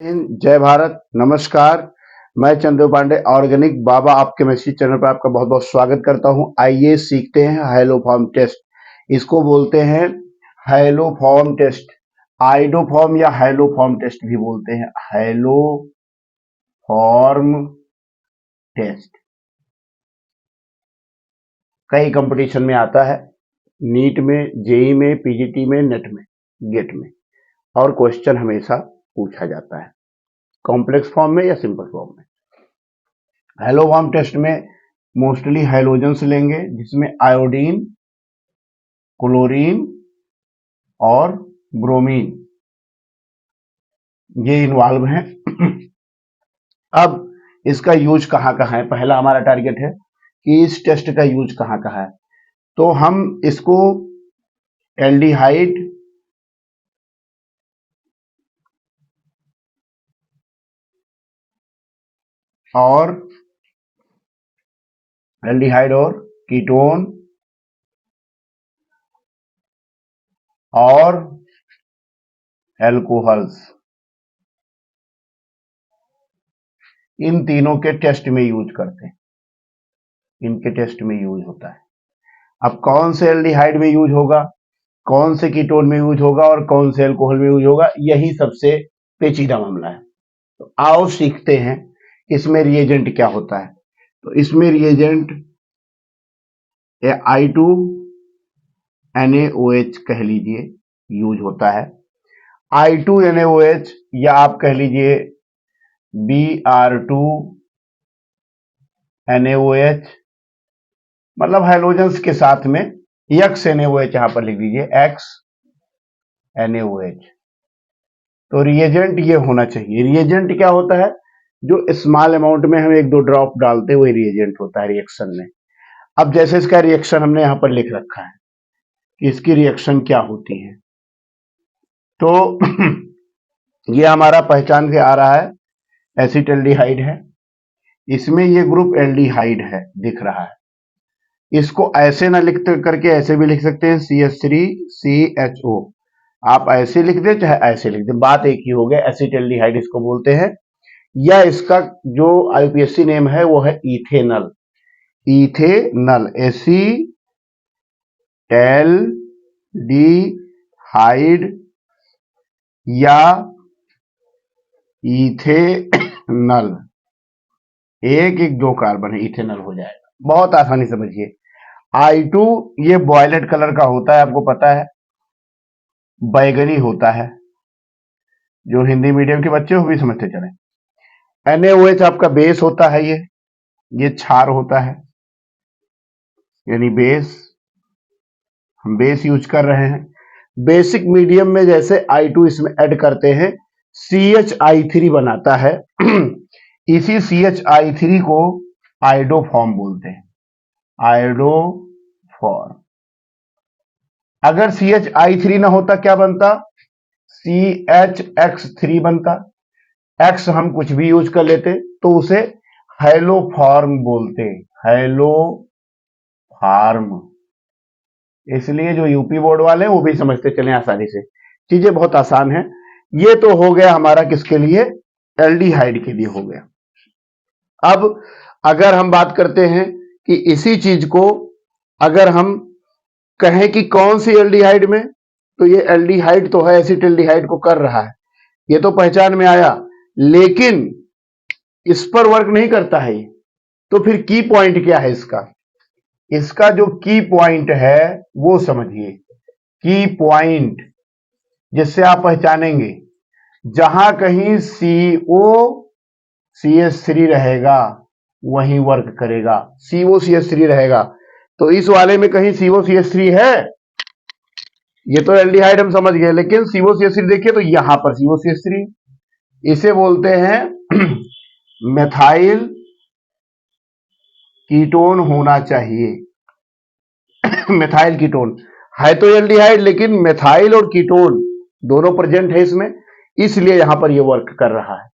जय भारत, नमस्कार। मैं चंद्र पांडे ऑर्गेनिक बाबा आपके मैसेज चैनल पर आपका बहुत बहुत स्वागत करता हूं। आइए सीखते हैं हाइलोफॉर्म टेस्ट। इसको बोलते हैं हाइलोफॉर्म टेस्ट, आइडोफॉर्म या हाइलोफॉर्म टेस्ट भी बोलते हैं। हाइलोफॉर्म टेस्ट कई कंपटीशन में आता है, नीट में, जेई में, पीजीटी में, नेट में, गेट में, और क्वेश्चन हमेशा पूछा जाता है कॉम्प्लेक्स फॉर्म में या सिंपल फॉर्म में। हाइलोफॉर्म टेस्ट में मोस्टली हाइलोजन्स लेंगे, जिसमें आयोडीन, क्लोरीन और ब्रोमीन ये इन्वॉल्व हैं। अब इसका यूज कहाँ कहाँ है, पहला हमारा टारगेट है कि इस टेस्ट का यूज कहाँ कहाँ है। तो हम इसको एल्डिहाइड और कीटोन और एल्कोहल्स, इन तीनों के टेस्ट में यूज करते हैं, इनके टेस्ट में यूज होता है। अब कौन से एल्डिहाइड में यूज होगा, कौन से कीटोन में यूज होगा और कौन से अल्कोहल में यूज होगा, यही सबसे पेचीदा मामला है। तो आओ सीखते हैं इसमें रिएजेंट क्या होता है। तो इसमें रिएजेंट I2NaOH कह लीजिए यूज होता है। I2NaOH या आप कह लीजिए Br2NaOH, मतलब हाइलोजेंस के साथ में XNaOH यहां पर लिख दीजिए, XNaOH। तो रिएजेंट ये होना चाहिए। रिएजेंट क्या होता है, जो स्मॉल अमाउंट में हम 1-2 ड्रॉप डालते हैं वही रिएजेंट होता है रिएक्शन में। अब जैसे इसका रिएक्शन हमने यहां पर लिख रखा है कि इसकी रिएक्शन क्या होती है, तो ये हमारा पहचान के आ रहा है एसिटाल्डिहाइड है, इसमें ये ग्रुप एल्डिहाइड है दिख रहा है। इसको ऐसे ना लिख करके ऐसे भी लिख सकते हैं, CH3CHO। आप ऐसे लिख दे चाहे ऐसे लिख दे, बात एक ही हो गया, एसिटाल्डिहाइड इसको बोलते हैं। या इसका जो आईयूपीएसी नेम है वो है इथेनल, एसिटाल्डिहाइड या इथेनल, एक 2 कार्बन है, इथेनल हो जाएगा। बहुत आसानी समझिए। I2 ये वॉयलेट कलर का होता है, आपको पता है, बैगनी होता है, जो हिंदी मीडियम के बच्चे हो भी समझते चले। NaOH आपका बेस होता है, ये क्षार होता है, यानी बेस, हम बेस यूज कर रहे हैं। बेसिक मीडियम में जैसे I2 इसमें ऐड करते हैं, CHI3 बनाता है। इसी CHI3 को आइडोफॉर्म बोलते हैं, आइडोफॉर्म। अगर CHI3 ना होता क्या बनता, CHX3 बनता। X हम कुछ भी यूज कर लेते तो उसे हाइलोफॉर्म बोलते, हाइलोफॉर्म। इसलिए जो यूपी बोर्ड वाले हैं वो भी समझते चले आसानी से, चीजें बहुत आसान है। ये तो हो गया हमारा किसके लिए, एल्डिहाइड के लिए हो गया। अब अगर हम बात करते हैं कि इसी चीज को अगर हम कहें कि कौन सी एल्डिहाइड में, तो ये एल्डिहाइड तो है, एसिटाल्डिहाइड को कर रहा है, ये तो पहचान में आया, लेकिन इस पर वर्क नहीं करता है ये। तो फिर की पॉइंट क्या है इसका, इसका जो की पॉइंट है वो समझिए। की पॉइंट जिससे आप पहचानेंगे, जहां कहीं COCH3 रहेगा वहीं वर्क करेगा, COCH3 रहेगा। तो इस वाले में कहीं COCH3 है, ये तो एल्डिहाइड हम समझ गए, लेकिन COCH3 देखिए तो यहां पर COCH3, इसे बोलते हैं मेथाइल कीटोन होना चाहिए। मेथाइल कीटोन है तो एल्डिहाइड, लेकिन मेथाइल और कीटोन दोनों प्रेजेंट है इसमें, इसलिए यहां पर ये वर्क कर रहा है।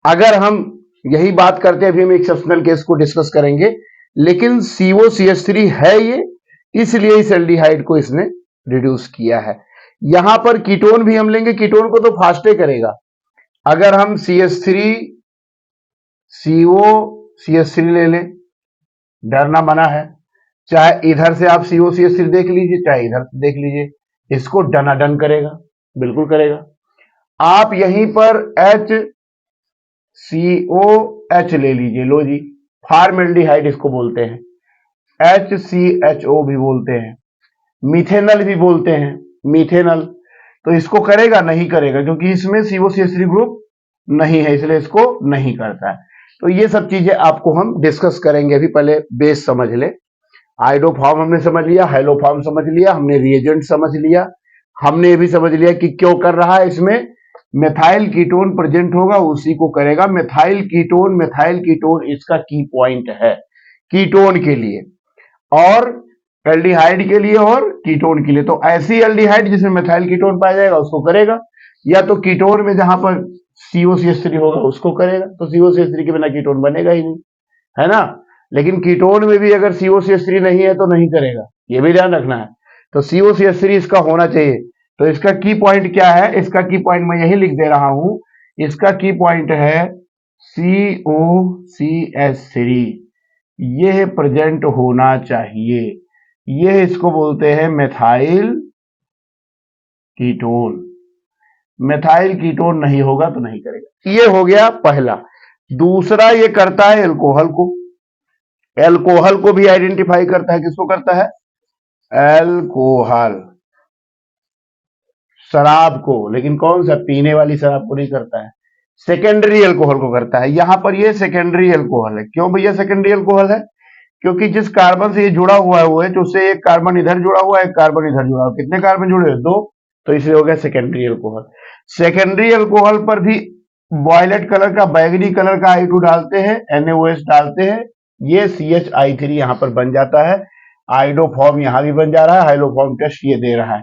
अगर हम यही बात करते हैं, अभी हम एक्सेप्शनल केस को डिस्कस करेंगे, लेकिन COCH3 है ये, इसलिए इस एल्डिहाइड को इसने रिड्यूस किया है। यहां पर कीटोन भी हम लेंगे, कीटोन को तो फास्टे करेगा, अगर हम CH3 CO CH3 ले लें, डरना मना है, चाहे इधर से आप CO CH3 देख लीजिए, चाहे इधर से देख लीजिए, इसको डनाडन करेगा, बिल्कुल करेगा। आप यहीं पर HCOH ले लीजिए, लो जी, फॉर्मेल्डिहाइड इसको बोलते हैं, HCHO भी बोलते हैं, मिथेनल भी बोलते हैं, मिथेनल। तो इसको करेगा? नहीं करेगा, क्योंकि इसमें COCH3 ग्रुप नहीं है, इसलिए इसको नहीं करता है। तो ये सब चीजें आपको हम डिस्कस करेंगे। अभी पहले बेस समझ ले। आइडोफॉर्म हमने समझ लिया, हाइलोफॉर्म समझ लिया, हमने रिएजेंट समझ लिया, हमने ये भी समझ लिया कि क्यों कर रहा है, इसमें मेथाइल कीटोन प्रेजेंट होगा, उसी को करेगा। मेथाइल कीटोन इसका की पॉइंट है कीटोन के लिए और एल्डिहाइड के लिए और कीटोन के लिए। तो ऐसी एल्डिहाइड जिसमें मेथाइल कीटोन पाया जाएगा उसको करेगा, या तो कीटोन में जहां पर COCH3 होगा उसको करेगा। तो COCH3 के बिना कीटोन बनेगा ही नहीं, है ना। लेकिन कीटोन में भी अगर COCH3 नहीं है तो नहीं करेगा, ये भी ध्यान रखना है। तो COCH3 इसका होना चाहिए। तो इसका की पॉइंट क्या है? इसका की पॉइंट मैं यही लिख दे रहा हूं, इसका की पॉइंट है COCH3, यह प्रेजेंट होना चाहिए। ये इसको बोलते हैं मेथाइल कीटोन। मेथाइल कीटोन नहीं होगा तो नहीं करेगा। ये हो गया पहला। दूसरा, ये करता है एल्कोहल को। एल्कोहल को भी आइडेंटिफाई करता है। किसको करता है? एल्कोहल, शराब को। लेकिन कौन सा? पीने वाली शराब को नहीं करता है, सेकेंडरी एल्कोहल को करता है। यहां पर ये सेकेंडरी एल्कोहल है। क्यों भैया सेकेंडरी एल्कोहल है? क्योंकि जिस कार्बन से ये जुड़ा हुआ है वो है, उससे एक कार्बन इधर जुड़ा हुआ है, एक कार्बन इधर जुड़ा हुआ है। कितने कार्बन जुड़े हैं? 2। तो इसलिए हो गया सेकेंडरी एल्कोहल। सेकेंडरी एल्कोहल पर भी वॉयलेट कलर का, बैगनी कलर का I2 डालते हैं, NaOH डालते हैं, ये CHI3 यहां पर बन जाता है। आइडोफॉर्म यहां भी बन जा रहा है, हाइलोफॉर्म टेस्ट ये दे रहा है।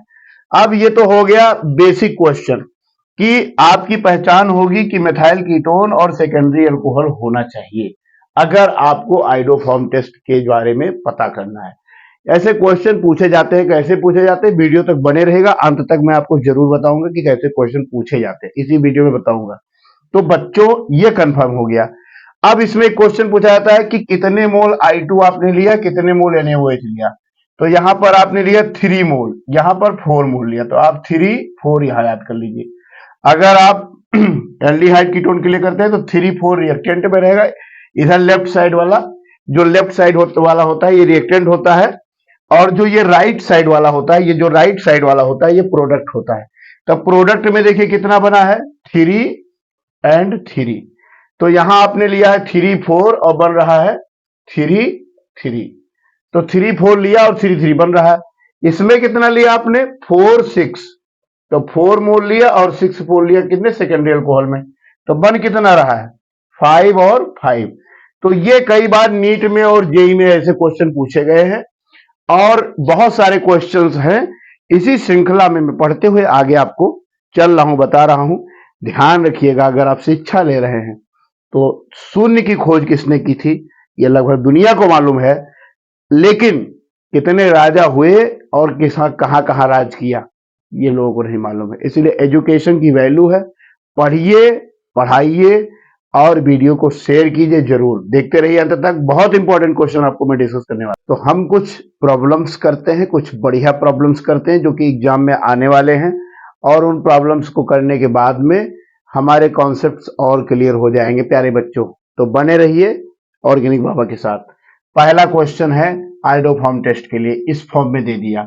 अब ये तो हो गया बेसिक क्वेश्चन कि आपकी पहचान होगी कि मेथाइल कीटोन और सेकेंडरी अल्कोहल होना चाहिए, अगर आपको आइडोफॉर्म टेस्ट के बारे में पता करना है। ऐसे क्वेश्चन पूछे जाते हैं। कैसे पूछे जाते हैं? वीडियो तक बने रहेगा, अंत तक मैं आपको जरूर बताऊंगा कि कैसे क्वेश्चन पूछे जाते हैं, इसी वीडियो में बताऊंगा। तो बच्चों ये कंफर्म हो गया। अब इसमें क्वेश्चन पूछा जाता है कि कितने मोल I2 आपने लिया, कितने मोल NaOH लिया। तो यहां पर आपने लिया 3 मोल, यहां पर 4 मोल लिया, तो आप 3 4 यहां याद कर लीजिए। अगर आप एल्डिहाइड कीटोन के लिए करते हैं तो 3 4 रिएक्टेंट में रहेगा। इधर लेफ्ट साइड वाला, जो लेफ्ट साइड वाला होता है ये रिएक्टेंट होता है, और जो ये राइट साइड वाला होता है, ये जो राइट साइड वाला होता है ये प्रोडक्ट होता है। तब प्रोडक्ट में देखिए कितना बना है, 3 and 3। तो यहां आपने लिया है 3 4 और बन रहा है 3 3। तो 3 4 लिया और 3 3 बन रहा है। इसमें कितना लिया आपने? 4 6। तो 4 मोल लिया और 6 4 लिया, कितने? सेकेंडरी अल्कोहल में। तो बन कितना रहा है? 5 और 5। तो ये कई बार नीट में और जेई में ऐसे क्वेश्चन पूछे गए हैं, और बहुत सारे क्वेश्चंस हैं। इसी श्रृंखला में मैं पढ़ते हुए आगे आपको चल रहा हूं, बता रहा हूं। ध्यान रखिएगा, अगर आप शिक्षा ले रहे हैं तो शून्य की खोज किसने की थी ये लगभग दुनिया को मालूम है, लेकिन कितने राजा हुए और किसा कहां कहां राज किया ये लोगों को नहीं मालूम है। इसलिए एजुकेशन की वैल्यू है। पढ़िए, पढ़ाइए और वीडियो को शेयर कीजिए, जरूर देखते रहिए अंत तक। बहुत इंपॉर्टेंट क्वेश्चन आपको मैं डिस्कस करने वाला। तो हम कुछ प्रॉब्लम्स करते हैं, कुछ बढ़िया प्रॉब्लम्स करते हैं जो कि एग्जाम में आने वाले हैं, और उन प्रॉब्लम्स को करने के बाद में हमारे कॉन्सेप्ट्स और क्लियर हो जाएंगे प्यारे बच्चों। तो बने रहिए ऑर्गेनिक बाबा के साथ। पहला क्वेश्चन है आइडोफॉर्म टेस्ट के लिए, इस फॉर्म में दे दिया।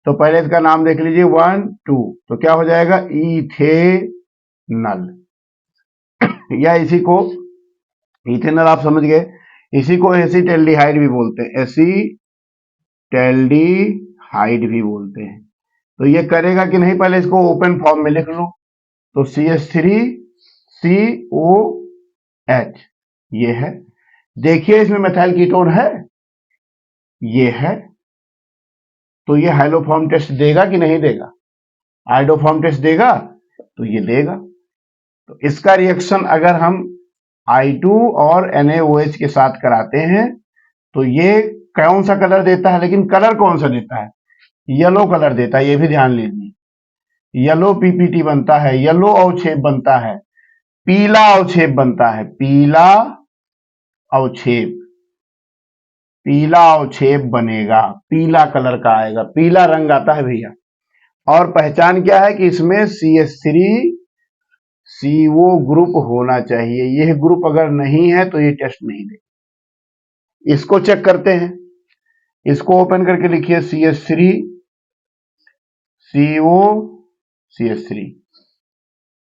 तो पहले इसका नाम देख लीजिए 1 2। तो क्या हो जाएगा? इथेनल, या इसी को इथेनल आप समझ गए। इसी को एसिटेल्डिहाइड भी बोलते हैं, एसिटेल्डिहाइड भी बोलते हैं। तो ये करेगा कि नहीं, पहले इसको ओपन फॉर्म में लिख लो। तो CH3COH ये है। देखिए इसमें मेथाइल कीटोन है, ये है। तो ये हाइलोफॉर्म टेस्ट देगा कि नहीं देगा? आइडोफॉर्म टेस्ट देगा, तो ये देगा। तो इसका रिएक्शन अगर हम I2 और NaOH के साथ कराते हैं तो ये कौन सा कलर देता है? लेकिन कलर कौन सा देता है? येलो कलर देता है, ये भी ध्यान लीजिए। येलो PPT बनता है, येलो और छेप बनता है। पीला अवक्षेप बनता है, पीला अवक्षेप, पीला अवक्षेप बनेगा, पीला कलर का आएगा, पीला रंग आता है भैया। और पहचान क्या है कि इसमें CH3CO ग्रुप होना चाहिए। यह ग्रुप अगर नहीं है तो ये टेस्ट नहीं दे। इसको चेक करते हैं, इसको ओपन करके लिखिए CH3CO CH3।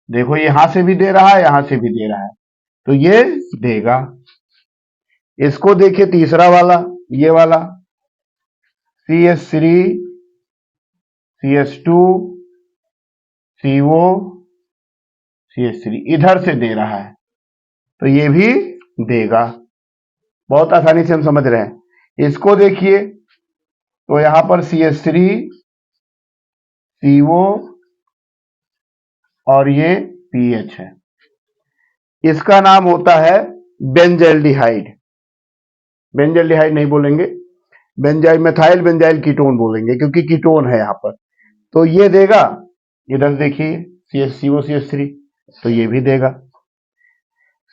देखो यहां से भी दे रहा है, यहां से भी दे रहा है, तो ये देगा। इसको देखिए तीसरा वाला, ये वाला CH3 CH2 CO CH3 इधर से दे रहा है, तो ये भी देगा। बहुत आसानी से हम समझ रहे हैं। इसको देखिए तो यहां पर CH3 CO और ये PH है। इसका नाम होता है बेंजाइल्डिहाइड। बेंजाइल्डिहाइड नहीं बोलेंगे, बेंजाइल मेथाइल बेंजाइल कीटोन बोलेंगे, क्योंकि कीटोन है यहां पर। तो ये देगा। इधर देखिए CHCO CH3, तो ये भी देगा।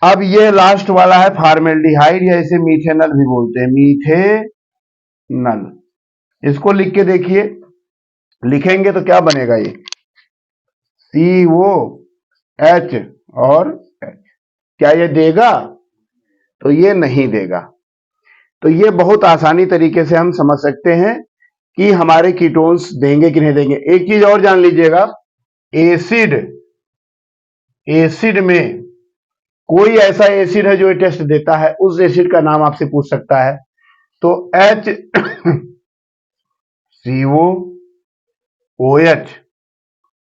अब ये लास्ट वाला है फॉर्मेल्डिहाइड, या इसे मीथेनल भी बोलते हैं, मीथेनल। इसको लिख के देखिए, लिखेंगे तो क्या बनेगा, ये COH और H। क्या ये देगा? तो ये नहीं देगा। तो ये बहुत आसानी तरीके से हम समझ सकते हैं कि हमारे कीटोन्स देंगे कि नहीं देंगे। एक चीज और जान लीजिएगा, एसिड में कोई ऐसा एसिड है जो ये टेस्ट देता है, उस एसिड का नाम आपसे पूछ सकता है। तो HCOOH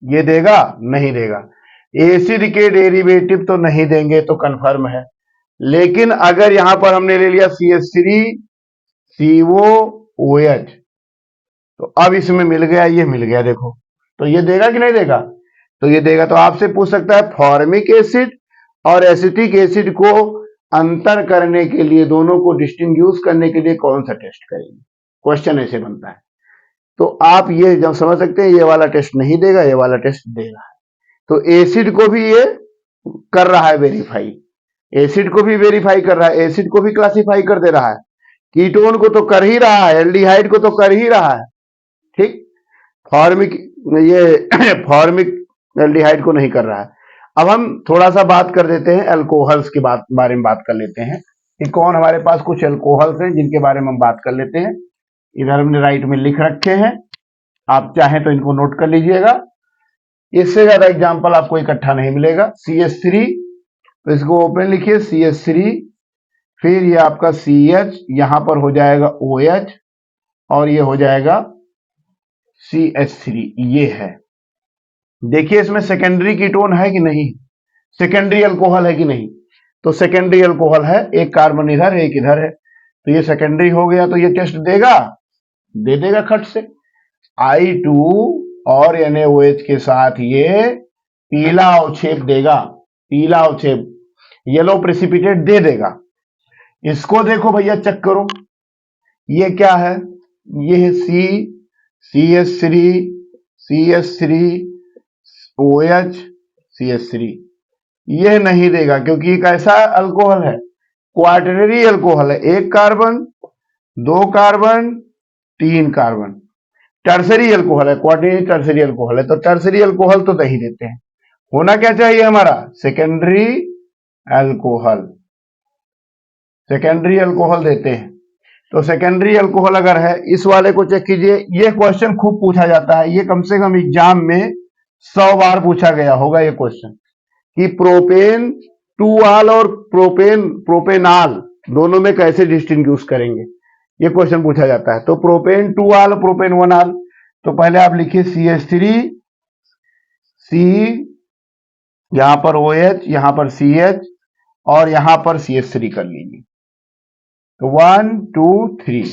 ये देगा? नहीं देगा। एसिड के डेरिवेटिव तो नहीं देंगे, तो कंफर्म है। लेकिन अगर यहां पर हमने ले लिया CH3COOH, तो अब इसमें मिल गया, ये मिल गया, देखो, तो ये देगा कि नहीं देगा? तो ये देगा। तो आपसे पूछ सकता है फॉर्मिक एसिड और एसिटिक एसिड को अंतर करने के लिए, दोनों को डिस्टिंग्विश करने के लिए कौन सा टेस्ट करेंगे? क्वेश्चन ऐसे बनता है। तो आप ये जब समझ सकते हैं, ये वाला टेस्ट नहीं देगा, ये वाला टेस्ट देगा। तो एसिड को भी ये कर रहा है वेरीफाई, एसिड को भी वेरीफाई कर रहा है, एसिड को भी क्लासिफाई कर दे रहा है, कीटोन को तो कर ही रहा है, एल्डिहाइड को तो कर ही रहा है, ठीक। फॉर्मिक ये फॉर्मिक एल्डिहाइड को नहीं कर रहा है। अब हम थोड़ा सा बात कर देते हैं अल्कोहल्स के बारे में बात कर लेते हैं कि कौन हमारे पास कुछ अल्कोहल्स हैं जिनके बारे में हम बात कर लेते हैं। इधर हमने राइट में लिख रखे हैं, आप चाहें तो इनको नोट कर लीजिएगा। इससे ज्यादा एग्जाम्पल आपको इकट्ठा नहीं मिलेगा। CH3, तो इसको ओपन लिखिए CH3, फिर ये आपका CH, यहां पर हो जाएगा OH और ये हो जाएगा CH3, ये है। देखिए इसमें सेकेंडरी कीटोन है कि नहीं, सेकेंडरी अल्कोहल है कि नहीं? तो सेकेंडरी अल्कोहल है, एक कार्बन इधर एक इधर है, तो ये सेकेंडरी हो गया। तो ये टेस्ट देगा? दे देगा खट से। I2 और NaOH के साथ ये पीला अवक्षेप देगा, पीला अवक्षेप, येलो प्रेसिपिटेट दे देगा। इसको देखो भैया, चेक करो, ये क्या है? ये है CH3 CH3 OH CH3। यह नहीं देगा क्योंकि एक ऐसा अल्कोहल है, क्वाटरनरी अल्कोहल है, एक कार्बन, दो कार्बन, तीन कार्बन, टर्सरी अल्कोहल है, क्वाटरनरी टर्सरी अल्कोहल है। तो टर्सरी अल्कोहल तो नहीं देते हैं, होना क्या चाहिए हमारा? सेकेंडरी अल्कोहल, सेकेंडरी अल्कोहल देते हैं। तो सेकेंडरी अल्कोहल अगर है, इस वाले को चेक कीजिए। ये क्वेश्चन खूब पूछा जाता है, ये कम से कम एग्जाम में 100 बार पूछा गया होगा ये क्वेश्चन, कि प्रोपेन टूआल और प्रोपेनाल दोनों में कैसे डिस्टिंग्विश करेंगे, ये क्वेश्चन पूछा जाता है। तो प्रोपेन टूआल, प्रोपेन वनाल, तो पहले आप लिखिए CH3 C, यहां पर OH, यहां पर CH और यहां पर CH3 कर लीजिए। तो 1 2 3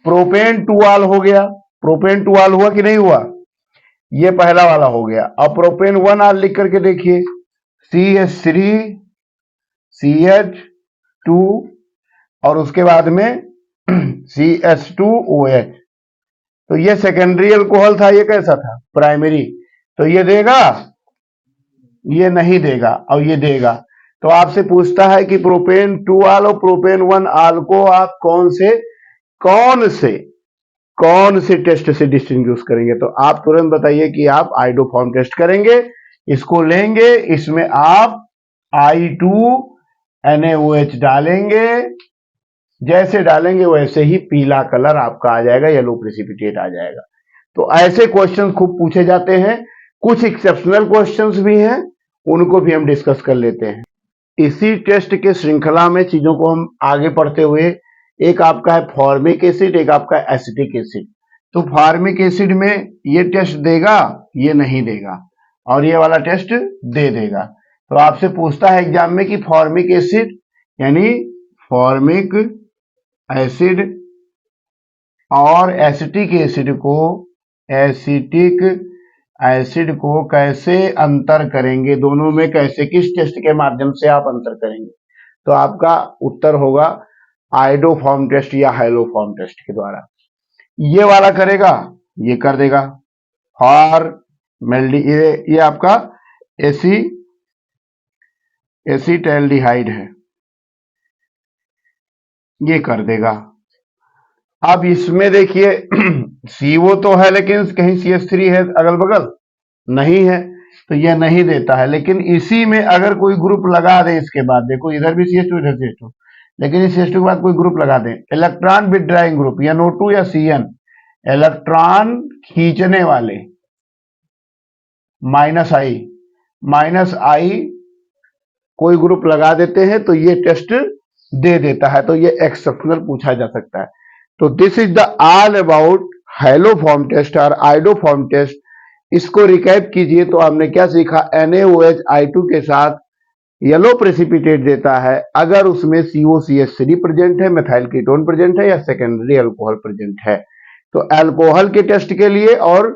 प्रोपेन टूआल हो गया। प्रोपेन टूआल हुआ कि नहीं हुआ? ये पहला वाला हो गया। अब प्रोपेन वन आल लिख करके देखिए, CH3 CH2 और उसके बाद में CH2OH। तो ये सेकेंडरी अल्कोहल था, ये कैसा था? प्राइमरी। तो ये देगा? ये नहीं देगा और ये देगा। तो आपसे पूछता है कि प्रोपेन 2 आल और प्रोपेन 1 आल को आप कौन से टेस्ट से डिस्टिंग्विश करेंगे। तो आप तुरंत बताइए कि आप आइडोफॉर्म टेस्ट करेंगे, इसको लेंगे, इसमें आप I2NaOH डालेंगे, जैसे डालेंगे वैसे ही पीला कलर आपका आ जाएगा, येलो प्रेसिपिटेट आ जाएगा। तो ऐसे क्वेश्चन खूब पूछे जाते हैं, कुछ एक्सेप्शनल क्वेश्चंस भी हैं, उनको भी हम डिस्कस कर लेते हैं। इसी टेस्ट के श्रृंखला में चीजों को हम आगे पढ़ते हुए, एक आपका है फॉर्मिक एसिड, एक आपका है एसिटिक एसिड। तो फॉर्मिक एसिड में ये टेस्ट देगा, ये नहीं देगा, और ये वाला टेस्ट दे देगा। तो आपसे पूछता है एग्जाम में कि फॉर्मिक एसिड यानी फॉर्मिक एसिड और एसिटिक एसिड को कैसे अंतर करेंगे, दोनों में कैसे, किस टेस्ट के माध्यम से आप अंतर करेंगे। तो आपका उत्तर होगा आइडोफॉर्म टेस्ट या हाइलोफॉर्म टेस्ट के द्वारा। ये वाला करेगा, ये कर देगा ये आपका एसीटैल्डिहाइड है, ये कर देगा। अब इसमें देखिए CO तो है लेकिन कहीं CH3 है अगल बगल, नहीं है, तो यह नहीं देता है। लेकिन इसी में अगर कोई ग्रुप लगा दे, इसके बाद देखो इधर भी CH2 इधर CH2, लेकिन इस CH2 के बाद कोई ग्रुप लगा दे, इलेक्ट्रॉन विथड्राइंग ग्रुप या NO2 या CN, इलेक्ट्रॉन खींचने वाले, -I कोई ग्रुप लगा देते हैं तो ये टेस्ट दे देता है। तो ये एक्सेप्शनल पूछा जा सकता है। तो this is the all about haloform test और आइडोफॉर्म टेस्ट। इसको रिकैप कीजिए तो हमने क्या सीखा, NaOH I2 के साथ येलो प्रेसिपिटेट देता है अगर उसमें COCH3 प्रेजेंट है, मेथाइल कीटोन प्रेजेंट है या सेकेंडरी अल्कोहल प्रेजेंट है। तो अल्कोहल के टेस्ट के लिए और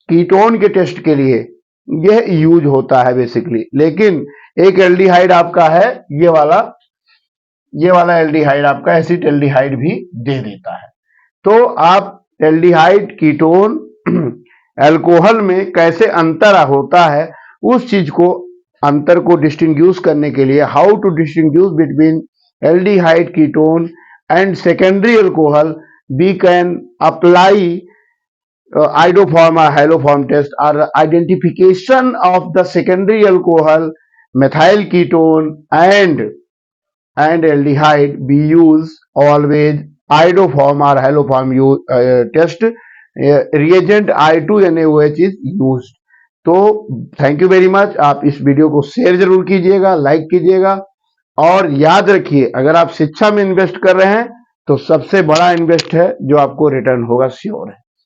कीटोन के टेस्ट के लिए यह यूज होता है बेसिकली। लेकिन एक एल्डिहाइड आपका है, ये वाला एल्डिहाइड आपका एसिटैल्डिहाइड भी दे देता है। तो आप एल्डिहाइड, कीटोन, अल्कोहल में कैसे अंतर होता है, उस चीज को, अंतर को डिस्टिंग्विश करने के लिए, how to distinguish between aldehyde, ketone and secondary alcohol, we can apply idoform or haloform test, or identification of the secondary alcohol, methyl ketone and aldehyde. We use always idoform or haloform test. Reagent I2NaOH is used. तो thank you very much. आप इस video को share जरूर कीजिएगा, like कीजिएगा, और याद रखिए अगर आप शिक्षा में इन्वेस्ट कर रहे हैं तो सबसे बड़ा इन्वेस्ट है जो आपको रिटर्न होगा, श्योर है।